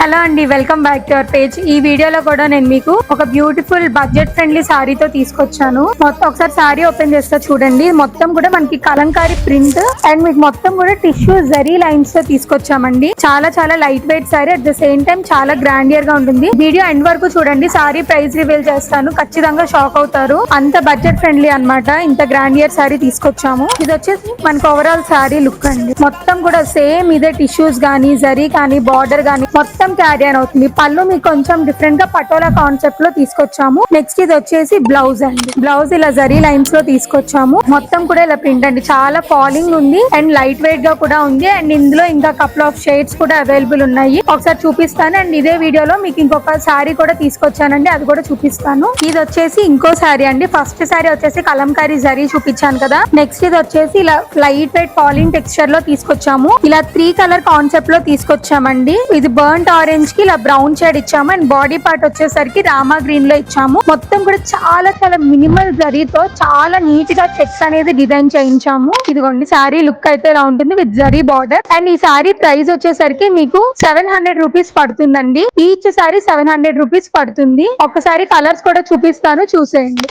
Hello అండి, welcome back to our page. ఈ వీడియోలో కూడా నేను మీకు ఒక బ్యూటిఫుల్ బడ్జెట్ ఫ్రెండ్లీ సారీతో తీసుకొచ్చాను. మొత్తం ఒకసారి సారీ ఓపెన్ చేస్తా చూడండి. మొత్తం కూడా మనకి కలంకారీ ప్రింట్ అండ్ మీకు మొత్తం కూడా టిష్యూ జరీ లైన్స్ తో తీసుకొచ్చామండి. చాలా చాలా light weight sorry, at the same time చాలా గ్రాండియర్ గా ఉంటుంది. వీడియో ఎండ్ వరకు చూడండి. సారీ ప్రైస్ రివీల్ చేస్తాను, ఖచ్చితంగా షాక్ అవుతారు. అంత బడ్జెట్ ఫ్రెండ్లీ అన్నమాట. ఇంత గ్రాండియర్ సారీ తీసుకొచ్చాము. ఇది వచ్చేసి మనకు ఓవరాల్ సారీ లుక్ అండి. మొత్తం కూడా సేమ్ ఇదే టిష్యూస్ గానీ జరీ కానీ బార్డర్ గానీ మొత్తం క్యారీ ఆన్ అవుతుంది. పళ్ళు మీకు కొంచెం డిఫరెంట్ గా పటోలా కాన్సెప్ట్ లో తీసుకొచ్చాము. నెక్స్ట్ ఇది వచ్చేసి బ్లౌజ్ అండి. బ్లౌజ్ ఇలా జరీ లైన్స్ లో తీసుకొచ్చాము. మొత్తం కూడా ఇలా ప్రింట్ అండి. చాలా ఫాలింగ్ ఉంది అండ్ లైట్ వెయిట్ గా కూడా ఉంది. అండ్ ఇందులో ఇంకా కపుల్ ఆఫ్ షేడ్స్ కూడా అవైలబుల్ ఉన్నాయి. ఒకసారి చూపిస్తాను. అండ్ ఇదే వీడియోలో మీకు ఇంకొక సారీ కూడా తీసుకొచ్చానండి, అది కూడా చూపిస్తాను. ఇది వచ్చేసి ఇంకో సారీ అండి. ఫస్ట్ సారీ వచ్చేసి కలంకారీ జరీ చూపించాను కదా. నెక్స్ట్ ఇది వచ్చేసి ఇలా లైట్ వెయిట్ ఫాలింగ్ టెక్స్చర్ లో తీసుకొచ్చాము. ఇలా 3 కలర్ కాన్సెప్ట్ లో తీసుకొచ్చామండి. ఇది బర్న్ట్ ఆరెంజ్ కి ఇలా బ్రౌన్ షేడ్ ఇచ్చాము అండ్ బాడీ పార్ట్ వచ్చేసరికి రామా గ్రీన్ లో ఇచ్చాము. మొత్తం కూడా చాలా చాలా మినిమల్ జరీతో చాలా నీట్ గా చెక్స్ అనేది డిజైన్ చేయించాము. ఇదిగోండి సారీ లుక్ అయితే ఇలా ఉంటుంది విత్ జరీ బార్డర్. అండ్ ఈ సారీ ప్రైస్ వచ్చేసరికి మీకు 700 రూపీస్ పడుతుందండి. ఈచ్ సారీ 700 రూపీస్ పడుతుంది. ఒకసారి కలర్స్ కూడా చూపిస్తాను, చూసేయండి.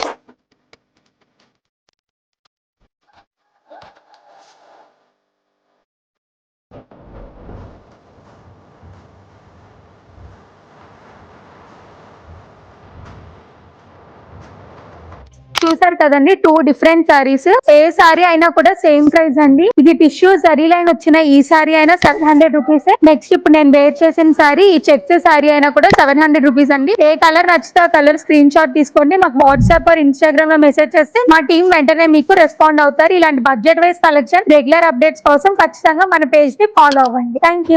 చూసారు కదండి, 2 డిఫరెంట్ సారీస్. ఏ సారీ అయినా కూడా సేమ్ ప్రైస్ అండి. ఇది టిష్యూ జరీ లైన్ వచ్చిన ఈ సారీ అయినా 700 రూపీస్. నెక్స్ట్ ఇప్పుడు నేను వేర్ చేసిన సారీ ఈ చెక్స్ సారీ అయినా కూడా 700 రూపీస్ అండి. ఏ కలర్ నచ్చితే ఆ కలర్ స్క్రీన్ షాట్ తీసుకోండి. మాకు వాట్సాప్ ఆర్ ఇన్స్టాగ్రామ్ లో మెసేజ్ చేస్తే మా టీం వెంటనే మీకు రెస్పాండ్ అవుతారు. ఇలాంటి budget wise collection regular updates కోసం ఖచ్చితంగా మన పేజ్ ని ఫాలో అవ్వండి. Thank you.